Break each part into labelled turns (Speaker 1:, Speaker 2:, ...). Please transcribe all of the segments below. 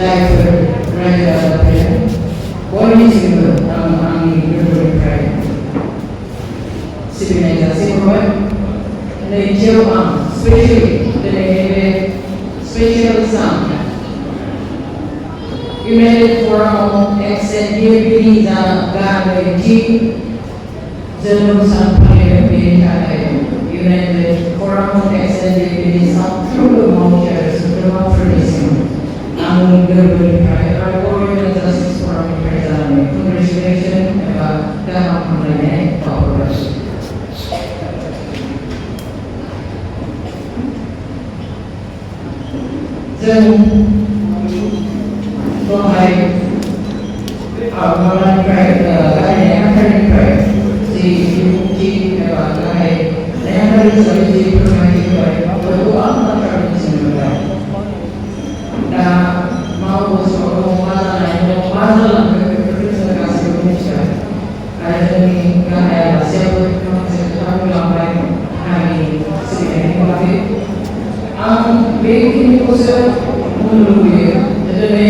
Speaker 1: जायफोर रायजो राजाफोरा बयनिसिमबो आंनि गोरबोनिफ्राय सिबिनाय जासिहरबाय। नैथियाव आं स्पेशेलि दिनैनि बे स्पेशेल सान इउनाइटेड फराम अफ एक्स-एनडीएफबी गाहायै जोनोम सान फालियो। बेनि थाखाय इउनाइटेड फराम अफ एक्स-एनडीएफबी साफ्रोमबो मावथिआरो सोद्रोमाफोरनिसिम आंनि गोरबोनिफ्राय आरो बर'नि जास्टिस फरामनिफ्राय जानानै कंग्रेचुलेसन एबा गाहाम हामलायनाय बावहरबाय। जों दहाय माबानिफ्राय गाहाय नेहाथारिनिफ्राय जि बिबुंथि एबा गाहाय नेहाथारि हिसाबै जि फोरमायथि होबाय बेखौ आं बाथ्रा मिथिनो मोनबाय। दा मा अबस्थायाव दं, मा जानाय दं, मा जालांखो बेफोरखौ जों गासैबो मिथिबाय आरो जोंनि गाहाय आलासियाबो माखासे खोथा बुंलांबाय हारिनि सिबिनायनि बागै। आं बेखिनिखौसो बुंनो लुबैयो दिनै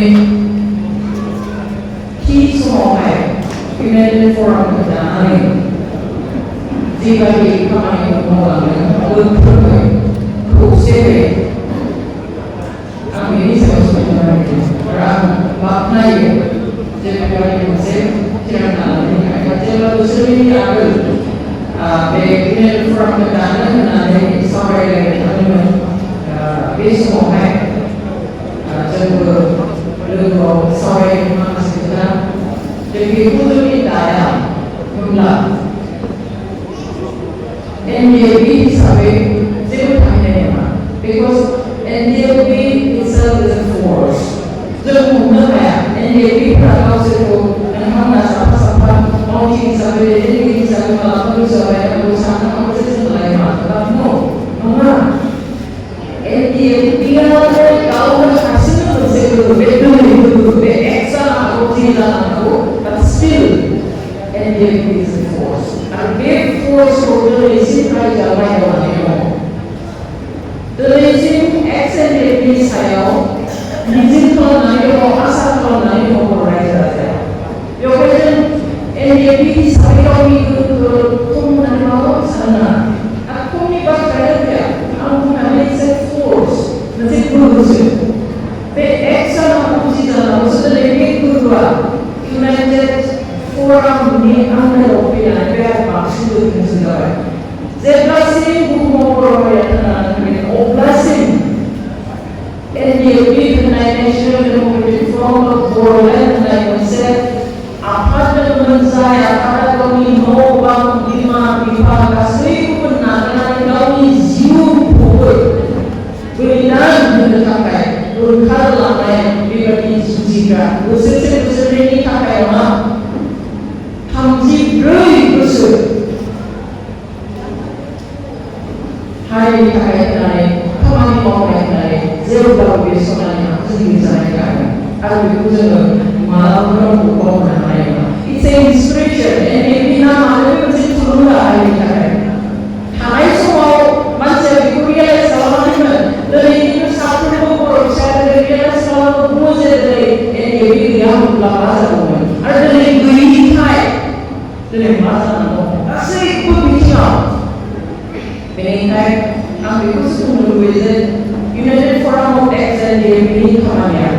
Speaker 1: थि समावहाय इउनाइटेड फरामखौ दानानै जिबायदि खामानिखौ मावलांदों गोख्रोङै खौसेयै आं बेनि सायाव सावरायनो नागिरदों आरो आं बाख्नायो जे बेबायदि मोनसे थिरांथा लानायनि जेब्ला बोसोरनि आगोल बे इउनाइटेड फरामखौ दानो होननानै सावरायलायबाय थादोंमोन। बे समावहाय जोंबो लोगोआव सावरायनो माखासे खोथा बेखौ जुदि दाया होनब्ला NDFB हिसाबै जेबो थाहैनाय नङा। Because NDFB itself is a force। जों हमनो हाया NDFBफ्रा गावसोरखौ नोंथांमोना साफा साफा मावथि हिसाबै दैदेनगिरि हिसाबै मालाबा जाबाय आरो साननो हागौ जे जों लायो माथो नङा। NDFB गावनो हारसिंनो मोनसे गोहो, बे दोहै गोहो, बे एक्सट्रा हागौ जि जानांगौ, but still NDFB is a force। आरो बे forceखौ दिनैसिम रायजोआ बाहायनानै दङ। दिनैसिम एक्स-एनडीएफबी सायाव मिजिं खालामनानै दङ, आसा खालामनानै दङ बर' रायजो राजाया। बेवहाय जों NDFB हिसाबै गावनि गोहोखौ खम होननानै माब्लाबा साननो नाङा। आरो खमनि बाथ्रायानो गैया। आं बुंनानै मोनसे फर्स, मोनसे गोहोसो। बे एक्सट्रा नांगौ जि जानांगौसो दिनै बे गोहोआ इउनाइटेड फरामनि आन्दाराव फैनानै बे आरो बांसिन गोख्रोंसिन जाबाय। जेब्लासिम बुहुमाव बर' हारिया थांनानै थागोन अब्लासिम NDFB होननाय national democratic front of Boroland होननाय मोनसे आफाद दंमोन, जाय आफादा गावनि न' बां बिमा बिफा गासैखौबो नागारनानै गावनि जिउखौबो बलिदान होनो थाखाय ओंखारलांनाय बेबायदि जुजिग्रा बोसोरसे बोसोरनैनि थाखाय नङा 34 बोसोर हारिनि थाखाय होननानै खामानि मावनाय होननानै जेब्लाबो बे सनानि जोंनि जानाय गाहाय आरो बेखौ जोङो मालाबाबो बावनो हानाय नङा। It's a inspiration. NDFB नामानो मोनसे थुलुंगा हारिनि थाखाय। थानाय समाव मानसिया बेखौ रियेलाइज खालामाखैमोन। दिनै खिन्थु साफ्रोमबो बर' फिसाया रियेलाइज खालामो बुङो जे दिनै NDFB गैयामोनब्ला मा जागौमोन आरो दिनै गैयिखाय दिनै मा जानांगौ गासैबो बिथिङाव। बेनिखायनो आं बेखौसो बुंनो लुबैयो जे इउनाइटेड फराम अफ एक्स-एनडीएफबीनि खामानिया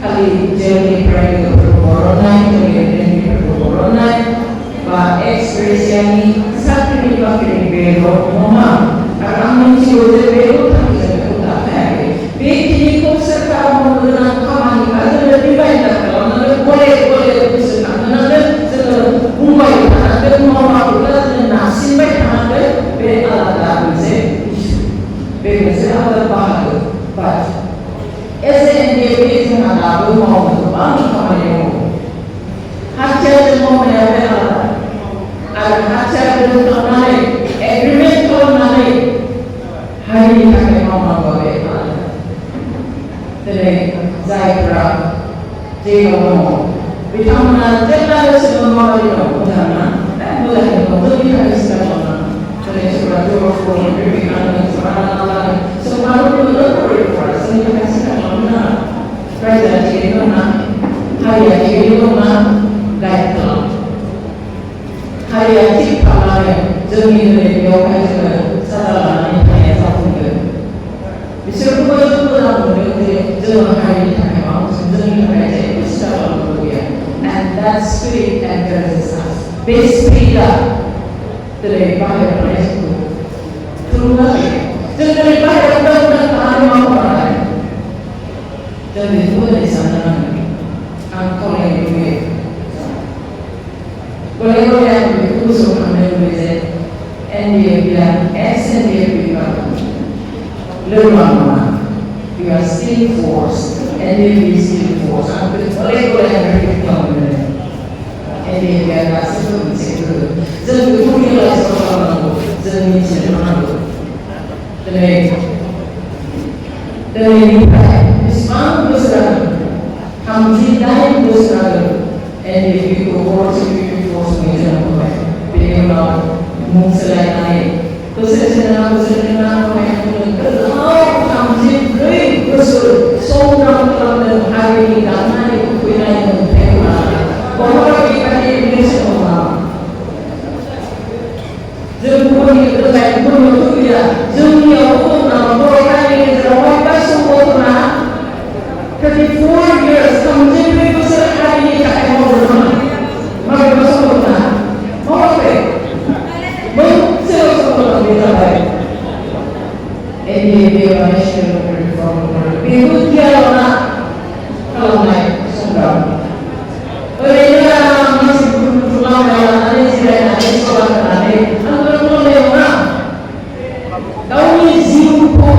Speaker 1: खालि जेलनिफ्राय लोगोफोरखौ बरननाय, जोंनि दैदेनगिरिफोरखौ बरननाय बा एक्स-ग्रेसियानि साख्रिनि बाख्रिनि बेल' नङा। आरो आं मिथिगौ जे बेल' थांखिजों बेखौ दाखायाखै। बेखिनिखौ सोरखार मावनो गोनां खामानिखा जोङो रिमाइन्डार खालामनांगोन, गले गले गोसोखांहोनांगोन, जोङो बुंबाय थानांगोन, मावाखैब्ला जोङो नारसिनबाय थानांगोन। बे आलादा मोनसे इस्यु, बे मोनसे आलादा बाहागो। बाट एज ए NDFB जोंहा दाबो मावनो गोबां खामानि दङ। हाथियारजों मावनाया बे आलादा आरो हाथियारजों थांनानै एग्रिमेन्ट खालामनानै हारिनि थाखाय मावनांगौ बे आलादा। दिनै जायफोरा जेराव दङ बिथांमोना जेब्ला गोसो मावनानै दं मोजां ना मोजाङै दं, जोंनि थाखाय सिन्था खालामनाङा। दिनै सोरबा जौगाखौ बिबिखांनो सोरबा नालानो सोरबा जोंनि थाखाय सिन्था खालामनो नाङा। रायजोआ 제거나 하리야 제거나 가이틀 하리야 팁하라에 정의들의 명하지는 살아가는 하나의 작품들 미술 보여주고자 하는데 저는 하리를 향해 마음 정정히 하리에 시작하는 거고요. And that spirit enters us. This spirit 들의 바이올을 했고 들어가게 저들의 바이올을 하나님 마음으로 알아요. 저는 누구를 사랑하는 angkoleng duwe. Boleh-boleh usul kami duwe NDFB dan SNDFB lemah. We are still forced. NDFB is still forced. Boleh-boleh kami NDFB adalah sesuatu sektor. Jadi dunia sesuatu jadi sesuatu. Dari Islam besar. Kami tidak besar, NDFB force menjadi apa? Bagaimana mengselesaikan? Kesalahan kalau kami beri besar, seorang hari ini karena itu yang tema. Bahwa kita ini semua, jemput itu saya pun itu dia, jemput pun nama orang ini terlalu besar semua. 34 years, kami besar hari ini tak mau bermain. Maka besar bermain. Mau apa? Mau sesuatu yang baik. Ini dia national reform. Ibu dia orang kalau naik sumber. Mereka masih berjuang dalam ada sejarah ada sekolah ada. Antara orang kau ni ziupo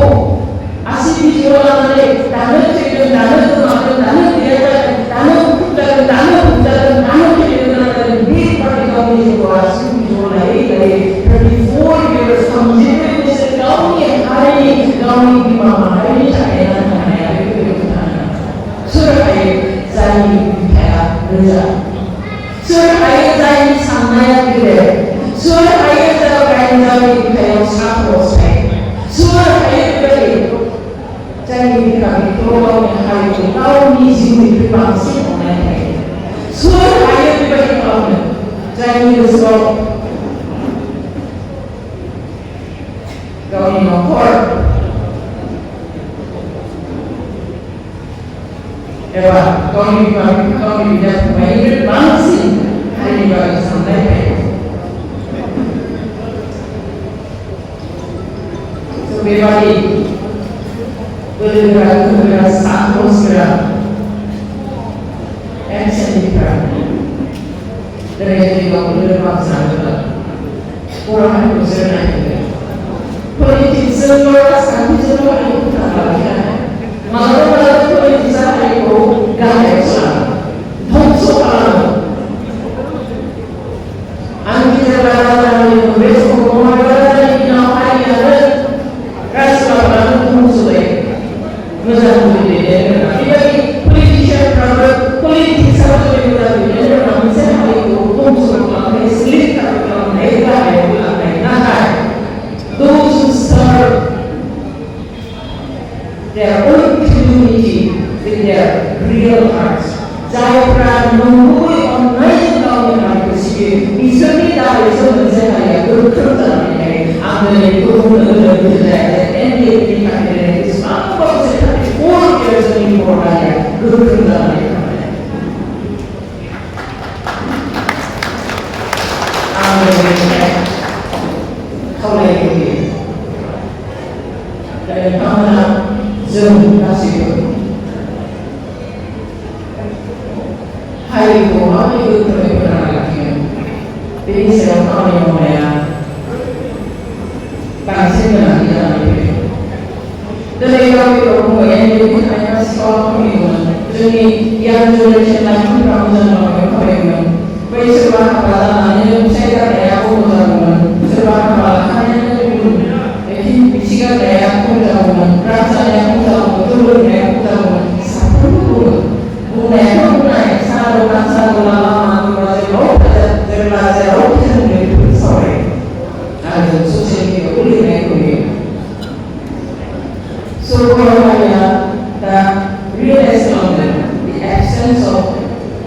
Speaker 1: asyik dijual ada. Tanah cekung tanah tu macam tanah dia tanah kita di partikel ni juga sudah dari 34 years kami jadi kau ni hari di mana hari saya nak itu sudah saya kaya kerja sudah saya sangat kaya sudah saya kaya satu sudah saya jadi kami tolong yang hari itu tahu ni sini berpangsi online. Suara ayat dibagi kamu, jadi besok kau ni nomor, kau ni tidak main berpangsi hari ini bagi sampai. Sebabnya bergerak satu segera SNDFB dari 30 bangsa orang itu sebenarnya politik semua sangat semua itu tak bahagia malah politik saya itu gaya Islam bangsa alam anjir berada di besok berada di nawai ada rasa berada musuh Masa dia politik satu yang berbeda dengan misalnya itu unsur apa Islam kalau mereka those who serve their own community with their real hearts. Saya pernah menemui online tahun yang lalu bisa kita sebenarnya berkerja ini ambil itu bekerja NDFB kami Islam kalau saya 4 years anymore saya berkerja ini. Kalau ini dari mana zoom kasih hari itu berbeda lagi. Ini saya tahu yang mana pasti benar tidak lebih. Dari kami berumur yang lebih hanya sekolah kami jadi yang Indonesia lagi kamu jangan kami baik sekolah kepala hanya saya kaya aku jangan sekolah kepala hanya ini bisikan saya aku jangan rasa aku jangan turun aku jangan satu bunyi satu satu lama masih terlalu jauh sorry ada sosial media boleh naik so kalau hanya the real Islam the substance of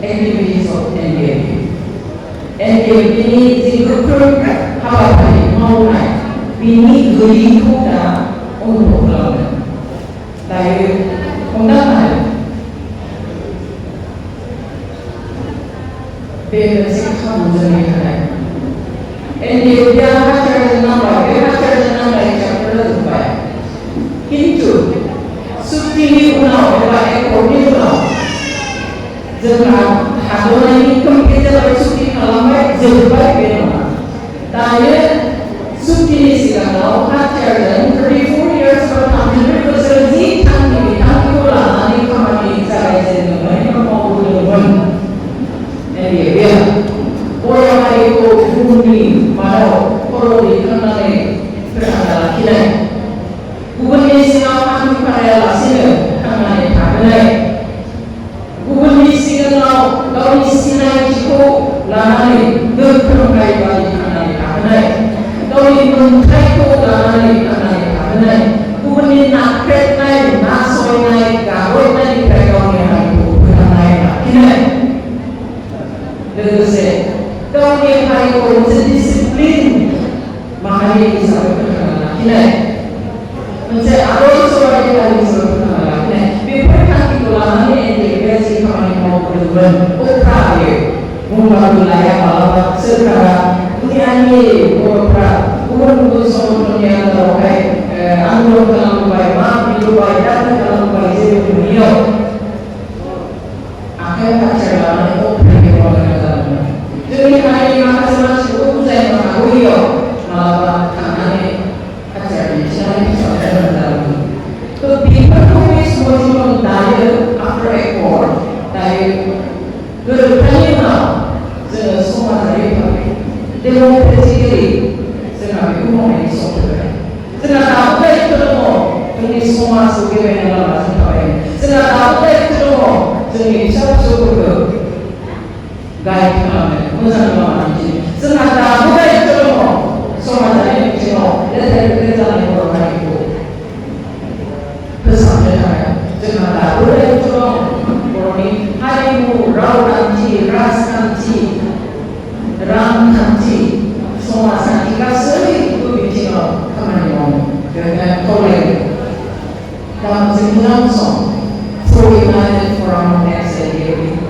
Speaker 1: activities of NDFB. NDFB ini diukur habapai maulai, bini geli kuda untuk melawan. Dari undangan, bebas kamu sendiri. NDFB hasil nampak, hasil nampak yang terlalu. Kintu, subtili unau, ekor ni unau. Jangan hadirlah ini kita dapat subtili alamai jauh-jauh benar. Tanya subtili siapa? Hadir dan 34 years pertama berserzi tangki kola ani kami saya jadi mereka mau berlebih. Jadi dia orang itu bumi malau kalau dikenali berada kini. Gubernur Singapura pada sini kami tahu. Gubernur Singapura kalau di sini itu lalai berkerumkai bagi kami tahu. Kalau di Menteri itu lalai kami tahu. Gubernur nak kerja, nak soalnya, gawe di pekerjaan itu kami tahu. Terus kalau dia hari itu disiplin, maka dia bisa berkerja. Mencari arus suara kita di seluruh negara. Berikan titulan ini NDFB kami mau berubah upaya membangun wilayah Palembang sekarang dunia ini beberapa untuk seluruh dunia terkait anggur dalam upaya maaf upaya dan dalam upaya seluruh dunia. Akhirnya perjalanan upaya orang-orang. Jadi hari ini maka semasa saya mengakui malah kami so people always want to die after a war. Die. Bertanya jangan semua dari kami. Demokrasi jangan umum ini soal. Jangan apa itu loh. Ini semua sebagai yang lain sampai. Jangan apa itu loh. Jangan siapa suka gaya kami. Masa kami. Jangan apa itu loh. Semua dari itu loh. Dari kerja yang orang itu. Jangan tahu dari colong, koroni harimu, rau kanci, ras kanci, ram kanci, semua santika sering itu bicara kemana mau dengan kolej. Dalam sebulan song, for United Forum SDFB,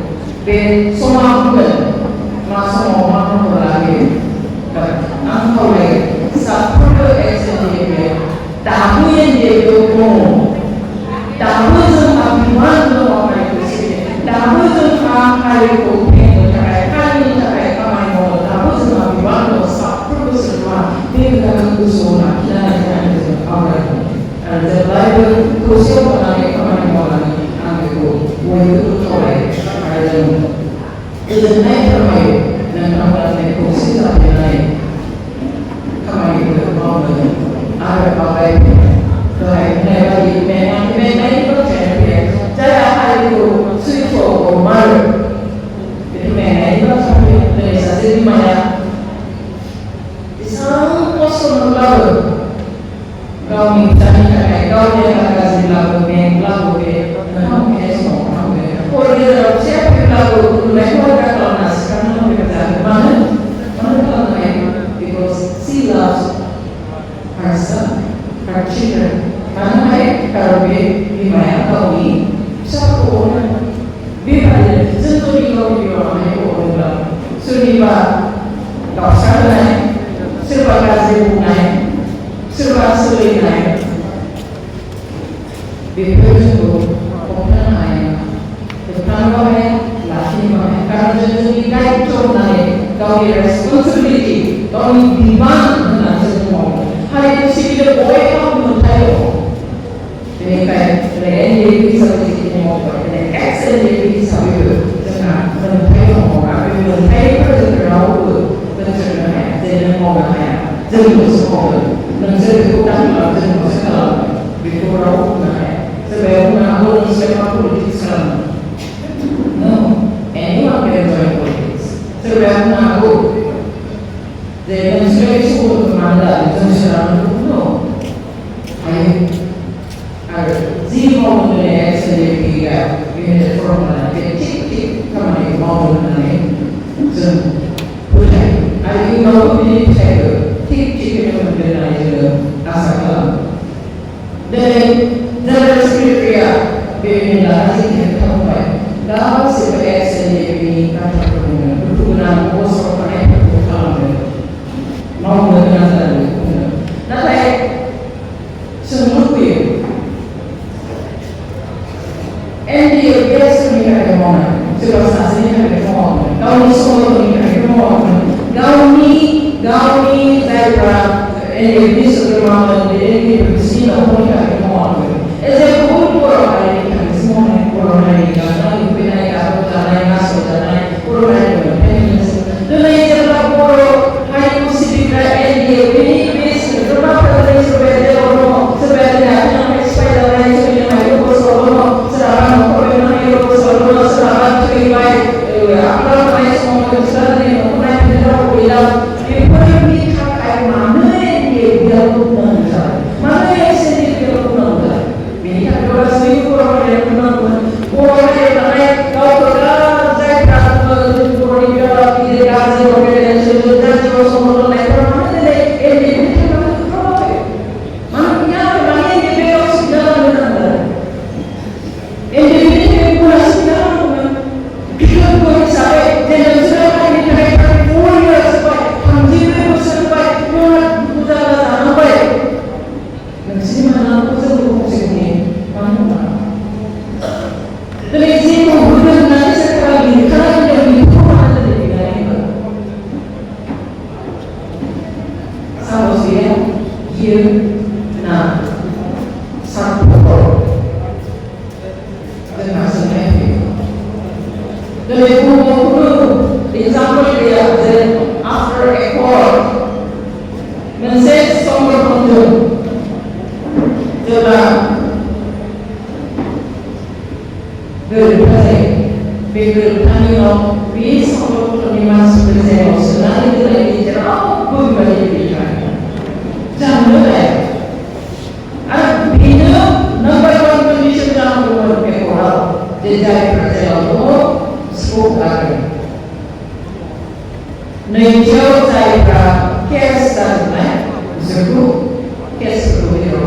Speaker 1: ben semua pun masuk mau lagi, dan kolej satu SDFB, tahu yang dia dukung. Tahu tentang mana orang itu sih, tahu tentang hari itu pengen kami mau tahu tentang mana satu semua dengan usulan dan orang. Dan lalu khusus mengenai kami mau lagi ambil untuk kolej dan itu naik kami dan kami khusus lagi naik kami itu mau ada pakai lagi memang itu saya hari itu sudah malu jadi memang itu sampai organisasi di mana isang kosong lalu kau minta kau yang kasih lalu lagu kamu semua orang yang siapa lagu mereka kalau nasi karena mereka mana kalau naik because she loves her son, her children. Karena kalau di mana kau ini satu orang biar sentuh kau di orang itu orang sudah kau salah serba kasih naik serba sulit naik biar sentuh orang naik tentang kau lagi mana karena jadi kau cuma naik kau responsibility kau demand dengan semua hari itu sih kita boleh kau mentai ini kayak NDFB seperti ini mau ini NDFB sampai dengan mentai orang mentai perjalanan perjalanan jadi mau nggak jadi semua menjadi utang jadi masalah bicara nggak sebenarnya orang siapa politik sekarang no anyone can join politics sebenarnya aku jadi saya suruh kemana itu sekarang no zero SDFB ini formula jadi NDFB sebelum NDFB bersih atau tidak mau. Eze pura hari ini semua pura hari ini karena itu naik atau jalan masuk jalan pura hari ini. Dulu yang pura hari musik NDFB ini sebelum pada sebagai orang sebagai apa supaya lain supaya hari itu selalu selalu kalau hari itu selalu selalu terlibat apa namanya semua itu selalu mulai tidak boleh itu ini kayak mana yang dia lakukan mana yang sendiri dia lakukan. Kalau saya kurang dari penonton, orang yang lain kau kerja, saya kerja kurang juga tidak kerja orang sudah jauh semua lain orang mana ini kita kerja, mana mana ini beliau sudah benar, ini pula sudah kita boleh sampai dan sudah kami mereka boleh sampai hamil sampai mudah sampai, nanti mana aku sebelum sini. Televisi menggunakan nanti sekali karena tidak dihukum ada di negara ini. Seharusnya dia nak satu dengan sebenarnya. Dari buku example dia after a call message someone konjung jelas bertanya bisa menerima sebagai emosional itu lagi jauh berbeda. Jangan lupa, bina number one condition dalam umur ekoral jadi percaya untuk sekolah. Nejauh saya kes dan sebut kes berbeda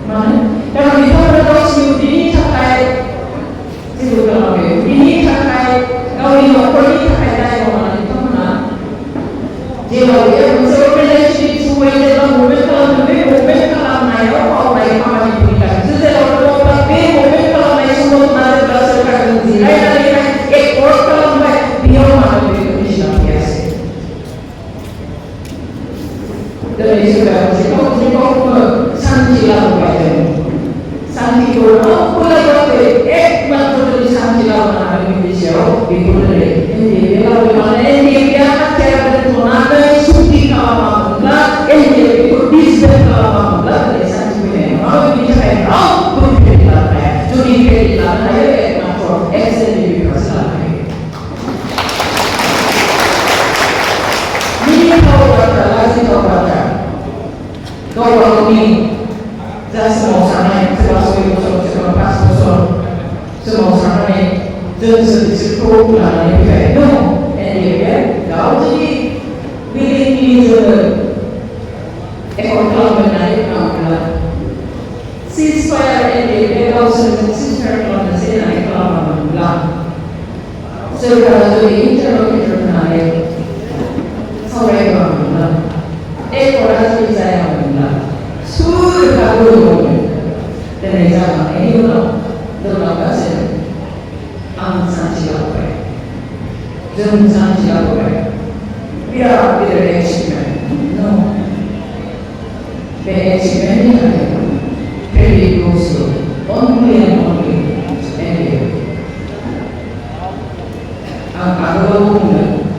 Speaker 1: mana? Kalau kita berdoa ini sampai ini terkait kalau ini terkait dengan orang itu mana? Jika dia relationship sesuai dengan momen kalau naik orang lain apa diberikan. Setelah orang momen kalau naik semua nanti berdasarkan nilai dari ekor kalau naik dia mana diberikan biasa. Dari sudah jika sanksi lakukan. Sanksi orang boleh masuk dari sanksi lawan Indonesia di Indonesia. Ini kalau mana ini dia cara bertonada suci kalau mana ini itu bisa kalau mana dari sanksi ini. Kalau bisa kan berbeda lah. Jadi berbeda lah ya macam ekstrim juga salah. Ini kalau kata lagi kalau ini dah semua sana termasuk itu semua pas semua sana ni jenis sekolah ni kayak no, NDFB kau jadi pilih ekor menarik kau ceasefire NDFB kau ceasefire kalau nasi naik kalau malam sekarang jadi interlokutor menarik sampai malam ekor asli saya malam sudah kabur dan zaman ini dalam bahasa sanksi apa? Jangan sanksi apa? Biar tidak eksperimen. No. Eksperimen ini ada. Very close. Only and only. Kalau bukan,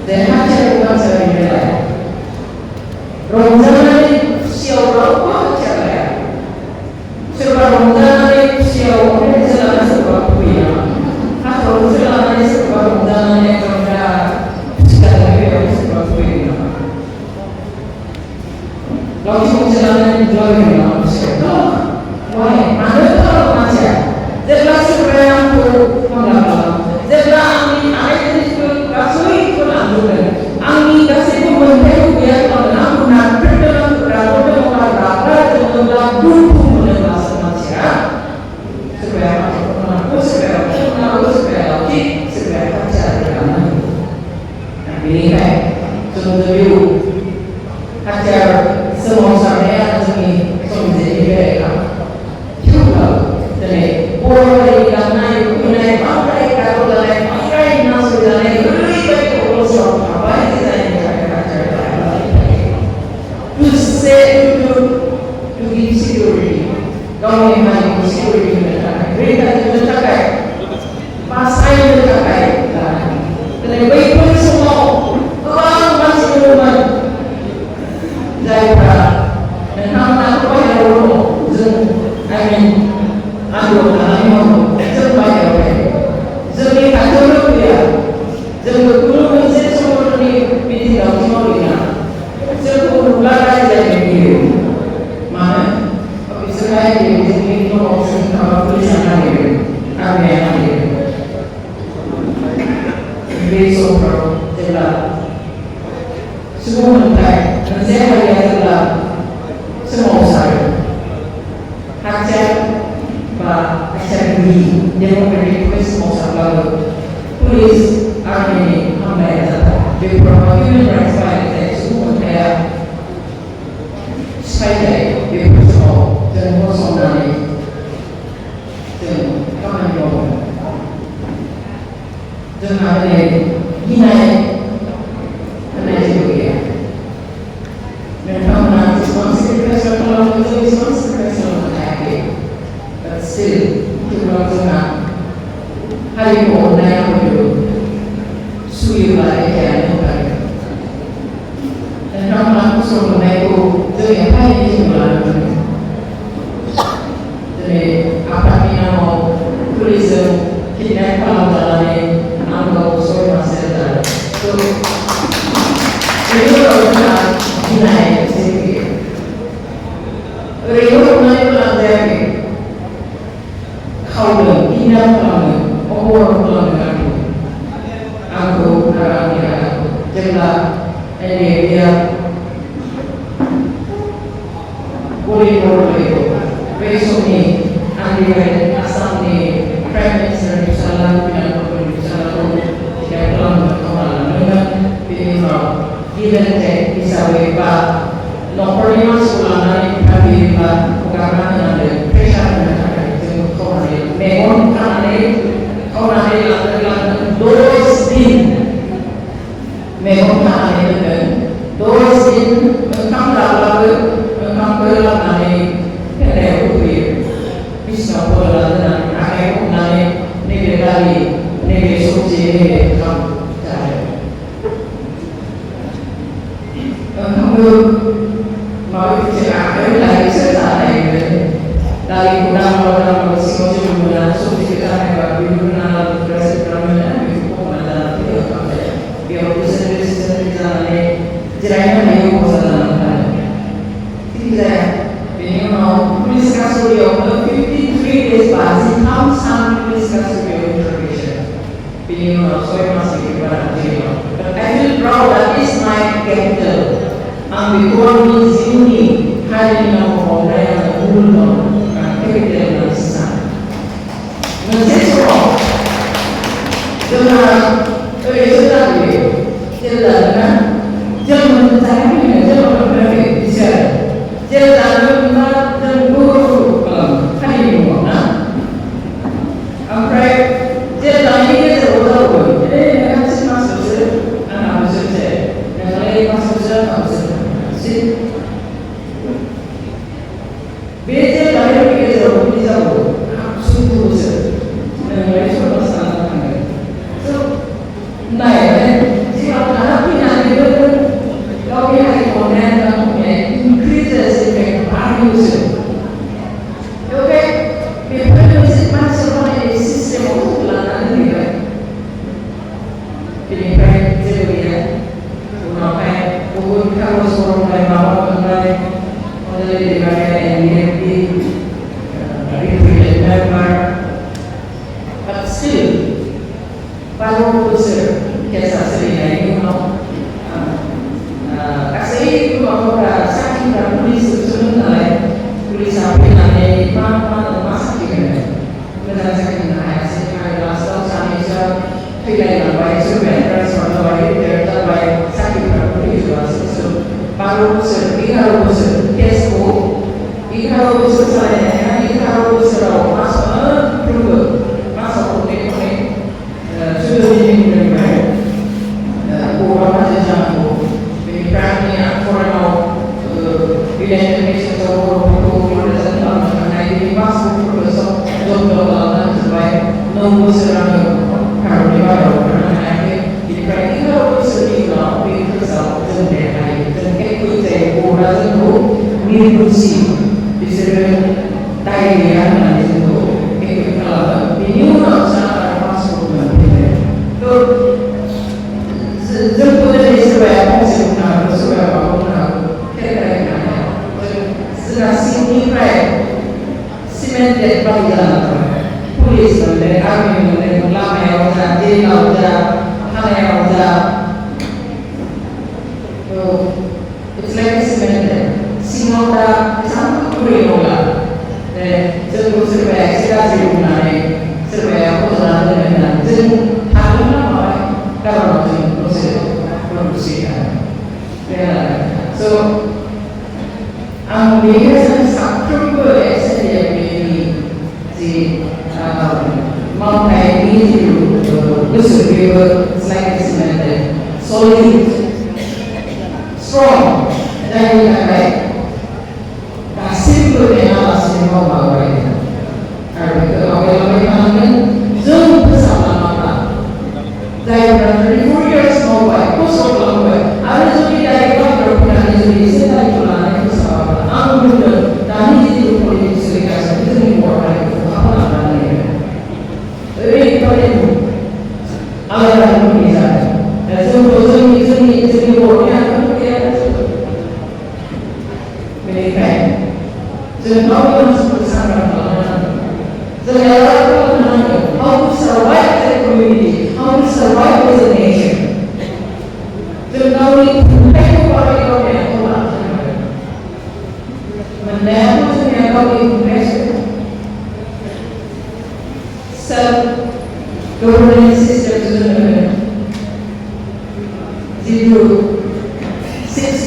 Speaker 1: dan hanya bukan saya bilang. Ramadan siapa pun cara. Sebab Ramadan siapa pun selalu sebab punya. Atau selalu sebab Ramadan yang kerana sekarang sebab punya. Kalau selalu jual yang siapa? Wah, ada kalau macam. Jelas sebenarnya pun mengalah. Jelas ini ada request maupun polis army hamil data beberapa human rights violations semua kayak sepeda beberapa dan kosong dari dan kawan jawab dan ada hinai juga dan kawan responsibilitas kalau itu responsibilitas happy but still kita jangan hari mau naik dulu suyu lah ya dan kamu langsung suruh naik jadi apa ini semua jadi apa yang mau tourism kita kalau jalan anggap soal masalah so itu adalah naik sedikit Rio naik lantai kau pindah pulang orang pulang aku orangnya jelas ini dia boleh besok ni andikan asam ni prime minister salam dan salam tidak pulang kemarin dengan bima given that bisa bepa nomor 5 sekolah nanti kami bepa karena ada pressure dan itu kemarin memang kemarin lakukan dos din memang kemarin dos din engkau lalu engkau berlaku nanti kerja bisa berlaku nanti akhirnya nanti negeri kali negeri suci negeri kamu kamu mau bicara lagi sesuatu dari undang-undang bersih undang suci kita yang undang presiden itu ada dia bisa jalan ini masalah tidak ini mau tulis kasus dia 53 days past some tulis kasus dia intervention ini mau saya masih berada but I feel proud that is my capital ambil means unique hari ini mau yang umum capital nasa nasihat dengan jalan jangan mencari jangan berani bicara jangan dan guru hari ini mana apa jangan ini terlalu jadi masih masuk anak masuk yang lain masuk masih beza dari kita bisa suatu yang lain semua sama so naik jika anak kita itu kalau kita ekonomi increases effect values okay people is masuk pada sistem untuk lakukan ini kan ini kan jadi ya sampai pukul kalau seorang dari bawah sampai mulai dari NDFB dari member but still kalau user kita sering ini kasih itu kalau sakit dan polis sebenarnya polis sampai nanti mana masuk juga benar sakit nanti saya kalau sampai saya tidak baik sebenarnya transfer baik terbaik sakit dan polis juga baru sekitar kesko ikhau saya ikhau serau masuk masuk ini sudah ini orang macam jago berani orang bila Indonesia tahu ada tentang ini masuk profesor doktor dalam sebaik nombor serang kalau orang ini kalau sekitar profesor dan equity orang itu mirip disebut tayang dan itu ini orang sangat masuk itu jemput dari sebuah fungsional sebuah bangunan kira-kira sudah sini simen dan pelajaran polis dan army dan lama yang sudah jenderal sudah hal yang sudah it's like simen singoda selain sebenarnya solid, strong, dan yang baik. Kasih berdoa alasnya mau bawa ini. Karena itu awal-awal kalian jauh bersama mata. Dari 34 years mau baik, kosong mau baik. Ada juga dari keluarga punya jadi saya dari pulang itu sama. Aku betul. Tadi itu politik serikat itu ni orang itu apa namanya? Tapi kalau ada yang bisa, jadi orangnya apa dia? Mereka, jadi kalau masuk bersama orang, jadi orang how to survive as a community, how to survive as a nation. Jadi kalau mereka orang menampung yang kau invest self-governance system itu 6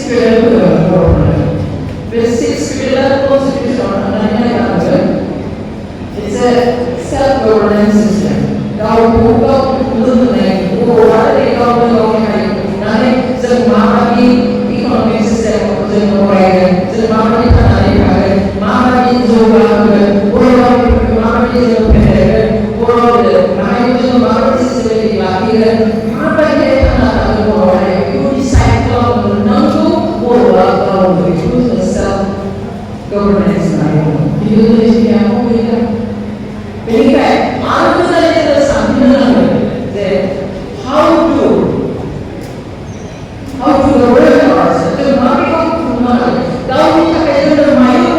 Speaker 1: pillar program. With 6 pillar constitution namanya apa? It's a self-governance system. Kau buka belum naik, orang yang kau belum naik, nanti semua economic system orang semua Mama itu orang mama itu pendek, orang mama itu mama itu laki mama dia anak orang itu disciple menantu orang itu self governance itu yang mau kita berikan. Aku tadi ada sambil that how to govern ourselves. Jadi mari kita kalau kita kerja main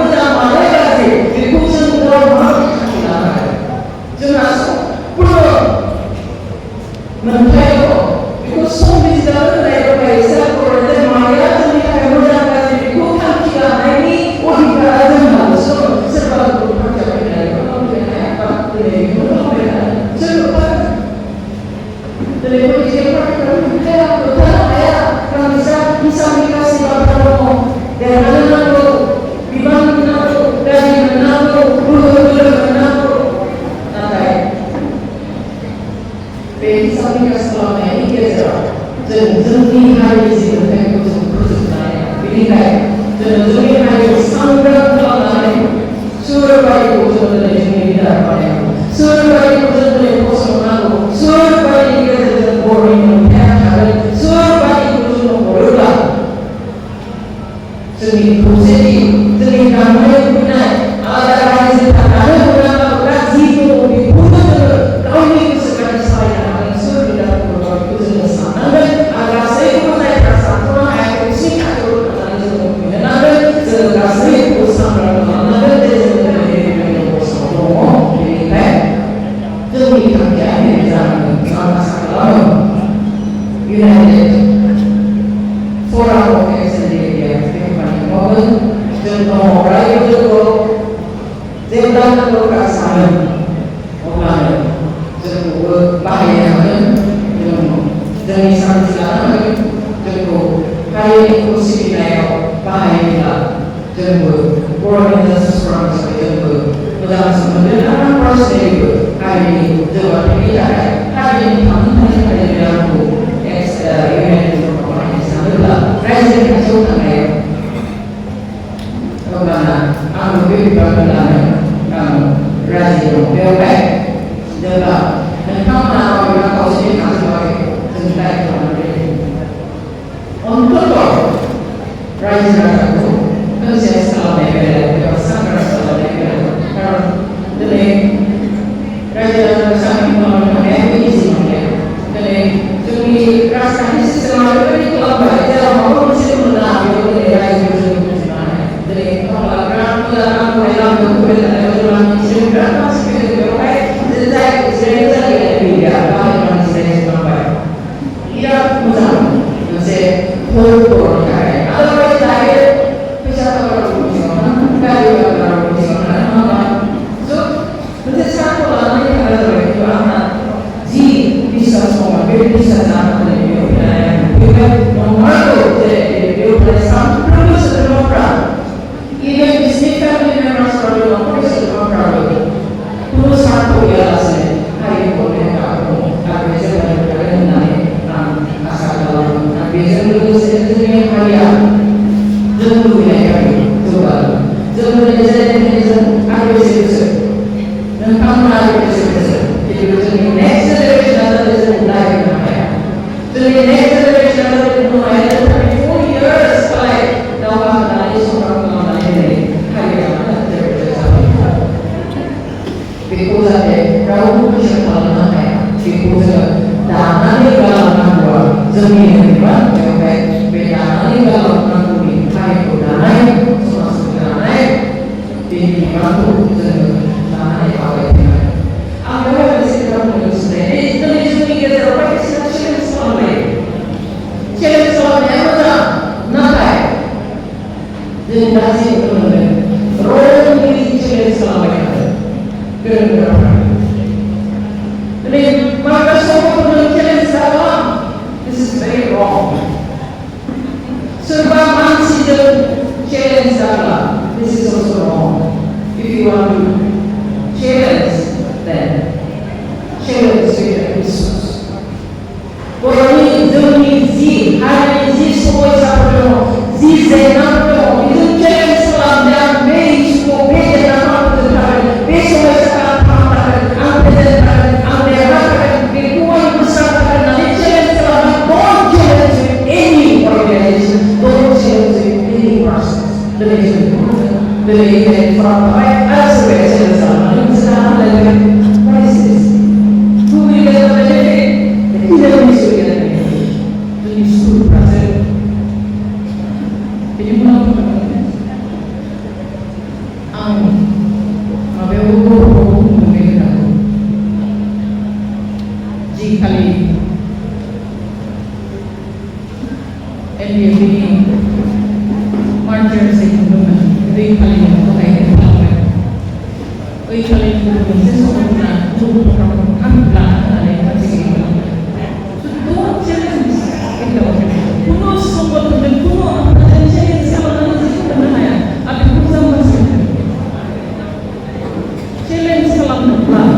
Speaker 1: Raja challenge that, this is also wrong. If you want to challenge, then challenge with Christus. Boroni demi zi, hari zi semua sahaja, zi zenam tu, itu challenge selam yang mei semua beda nama terkait, besok sekarang paham ang present ang daerah berkuah besar nanti challenge selam, don't challenge with any organization, don't challenge with any person. Dari from ada sebagai selam, ini sekarang dari what is this? Who will get the benefit? Tidak bisa get the benefit. Jadi school present. Jadi mana pun abang mereka jika NDFB marcher sekunduman itu kali itu kayak itu kali itu sesuatu untuk kami pelan ada yang masih itu challenge itu kuno semua dan kuno apa challenge sama nanti kita beraya tapi kuno masih challenge salam pelan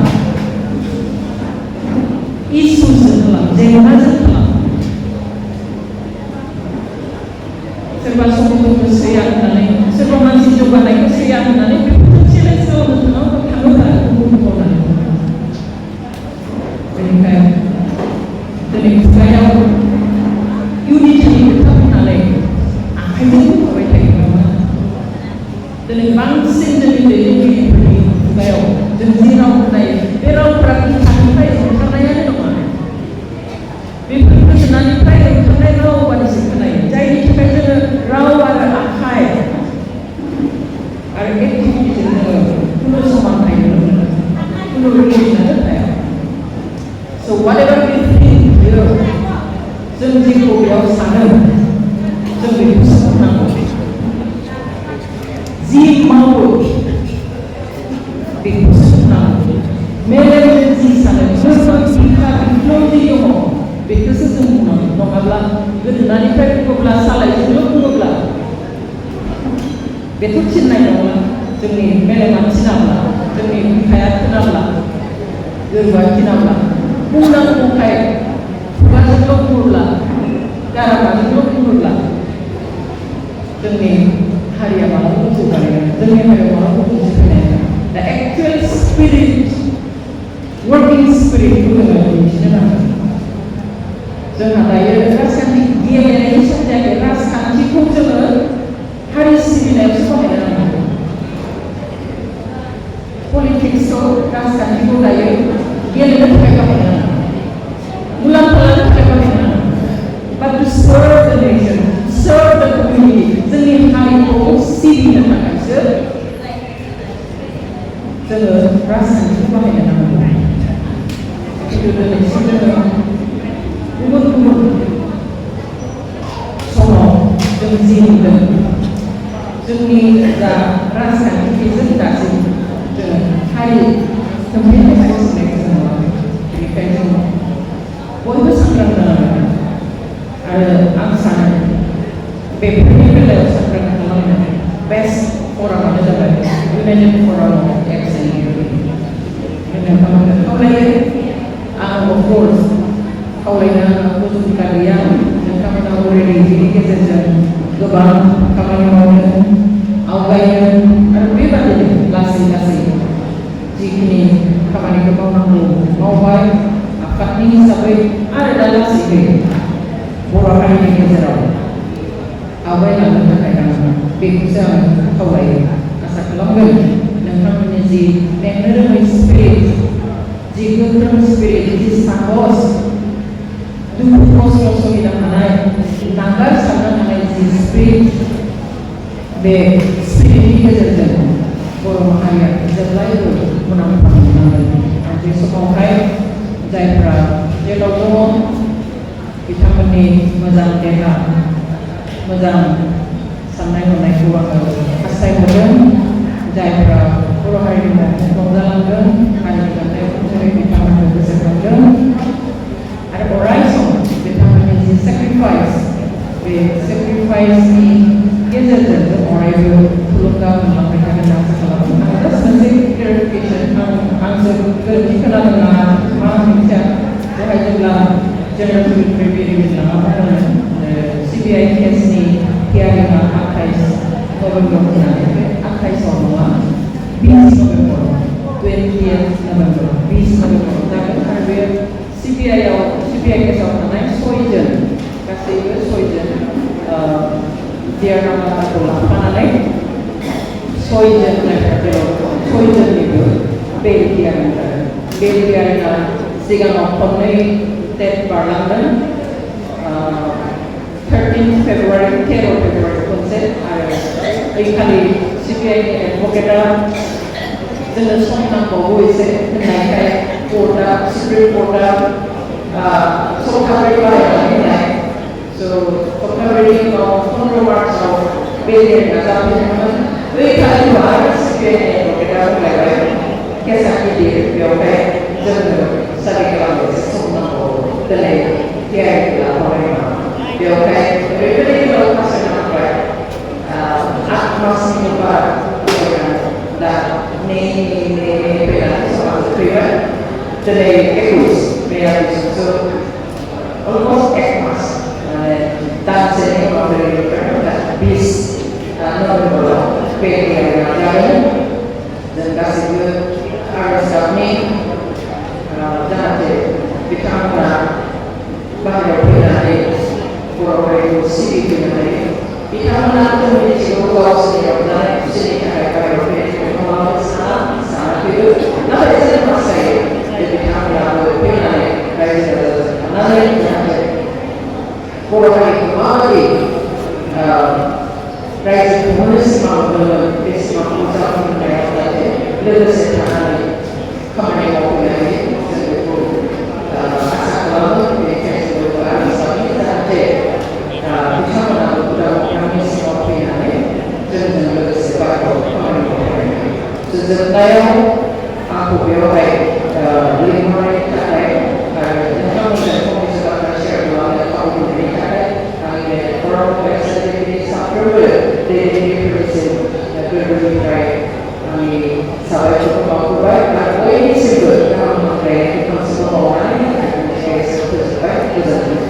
Speaker 1: isu salam jangan salam serba semua kesehatan nanti serba masih coba lagi kesehatan nanti challenge salam pelan dan saya unity kita menalai akhirnya kau itu dan bangsa dan ini saya jadi orang menalai orang praktik sampai karena yang itu mana bagaimana senang kita karena raw pada sebenarnya jadi kita jadi raw ada akhir ada aktivitas itu sama kayak so whatever we think here, जों जेखौ बेयाव सानो जों बेखौ साननांगौ जि मावो बेखौ साननांगौ मेलेमजों जि सानो बिफ्लाव जि दङ बेखौसो जों बुंनांगौ नङाब्ला गोदोनानिफ्राय बुङोब्ला सालायजोंल' बुङोब्ला बेथ' थिननाय नङा जोंनि मेलेमा थिनाब्ला जोंनि बिखाया थिनाब्ला गोरबोआ थिनाब्ला बुंनांगौखाय खुगाजोंल' बुङोब्ला गारामाजोंल' बुङोब्ला जोंनि हारिया मालाबाबो जौगानाय नङा जोंनि हारियाव मालाबाबो बुजिफैनाय नङा दा एक्चुएल स्पिरिट वर्किं स्पिरिटखौ जोङो दिन्थिनो नांगोन जोंहा दायो राजखान्थि गेलेनायनि सम जायाखै राजखान्थिखौ जोङो हारि सिबिनायावसो बाहायनो नांगौ पलिटिक्सआव राजखान्थिखौ दायो गेलेनो थाखाय बाहायनो नाङा मुलाम्फा लानो थाखाय बाहायनो नाङा but to serve the nation, serve the community जोंनि हारिखौ सिबिनो थाखायसो जोङो राजखान्थिखौ बाहायनो नांगौ खिन्थु दिनैसिम जोङो गुबुन गुबुन समाव जों जि नुदों जोंनि जा राजखान्थिजों दासिम जोङो हारि थोंजोङै हारि सिबिनायखौ जों नुवाखै बेनिखायनो जों बयबो सांग्रां जानांगोन आरो आं सानो बेफोरनि बेलायाव सांग्रां खालामनो बेस्ट फरामानो जाबाय इउनाइटेड फराम अफ एक्स नोंथांमोनखौ खावलायो आं अफकर्स खावलायनो सुबिदा गैया नोंथांमोना अलरेडि बेनि गेजेरजों गोबां खामानि मावनो आवगायनो आरो बेबादिनो लासै लासै जिखिनि खामानिखौ मावनांगौ मावबाय आफादनि हिसाबै आरो दा लासैयै बर' हारिनि गेजेराव आवगायलांनो थाखाय आं बेखौसो आं खावलायो आसा खालामगोन नोंथांमोननि जि मेंनो रोङै स्पिरिट जि गोख्रों स्पिरिट जि साहस दुखु खस्थ' सहिनो हानाय नागार सारनो हानाय जि स्पिरिट बे स्पिरिटनि गेजेरजों बर' माहारिया जेब्लायबो मुलाम्फा मोननांगोन आरो बे समावहाय जायफ्रा जेराव दङ बिथांमोननि मोजां देहा मोजां साननाय हनायखौ आङो हास्थायहरदों जायफ्रा बर' हारिनि रंजालांदों हारिनि गाननाय जोमनाय बिथांमोनखौ गोसोखांदों आरो अराय सम बिथांमोननि जि सेक्रिफाइस बे सेक्रिफाइसनि गेजेरजों अरायबो थुलुंगा मोनलांबाय थागोन आसा खालामो आं जास्ट मोनसे क्लेरिफिकेसन आंजों गोरोन्थि खोनादों नामा मा मिथिया बेवहाय जेब्ला जेनेरेल सेक्रेटारि बिथाङा बुंदों सिबिआइ केसनि हियारिंआ 28 नभेम्बर होननानै बे 28आव नङा 20 नभेम्बर 20th नभेम्बर 20 नभेम्बर जागोन आरो बे सिबिआइ केसआव थानाय 6 जन गासैबो 6 जन देर नाम्बारखौ लाफानानै 6 जननिबो बेल हियारिं जागोन बेल हियारिंआ सिगाङाव खननै डेट बारलांदों 13 फेब्रुवारि 13 फेब्रुवारि खनसे आरो ओइखालि सिबिआइनि एडभकेटआ जोंनो सम नांबावगौ एसे होननायखाय कर्टआ सुप्रिम कर्टआ सप्ताब्रै बारायनानै होनाय सप्ताब्रैनि उनाव 15 मार्चआव बे हियारिंआ जाफैदोंमोन ओइखालि आरो सिबिआइनि एडभकेटआ बुंलायबाय केसा गिदिर बेवहाय जोंनो स्टाडि खालामनो एसे सम नांबावगौ दिनै हियारिं लाफाबाय बेवहाय ओरैबायदि गोलाव फासायनांबाय 8 मासनि बारा दा फैनानै समाज फैबाय दिनै 21 मेयाबिसो अलमस्ट 1 मास दानसेनि उनाव 20 नभेम्बराव बे हियारिंआ जागोन जों गासैबो आरज गाबनि जाहाथे बिथांमोना बाहेरायाव फैनानै बर' हारिखौ सिबिफैनो हायो बिथांमोना जों मिथिगौ गावसोरनि रंजानाय खुसिनि थाखाय बाहेरायाव फैनायखौ मालाबा सानाखैबो नाथाय जों हास्थायो जे बिथांमोनाबो फैनानै रायजो राजाजों थानानै जाहाथे बर' हारिखौ माबायदि रायजो खुंहोनो सिमां दंमोन बे सिमांखौ जाफुंहोनायाव जाहाथे लोगोसे थानानै खामानि मावफैनो हायो जों बेखौ आसा खालामो बेनिखायनो आरज गाबनि जाहाथे बिथांमोनाबो उदां अख्रांनि सिङाव फैनानै जोंजों लोगोसे बाहेरायाव खामानि मावफैनो हायो जोबनायाव आंखौ बेवहाय लिंहरनायनि थाखाय आरो नोंथांमोनजों फंनैसो बाथ्रा शेयार खालामनो खाबु मोननायनि थाखाय आंनि फराव फरायसालिनि साफ्रोमबो दैदेनगिरिफोरनिसिम गोरबोनिफ्राय आंनि साबायखरखौ बावहरबाय आरो बयनिसिमबो गाहाम हामलायनायखौ खनसेबाव बावनानै आंनि फोजोबबाय गोजोन्थों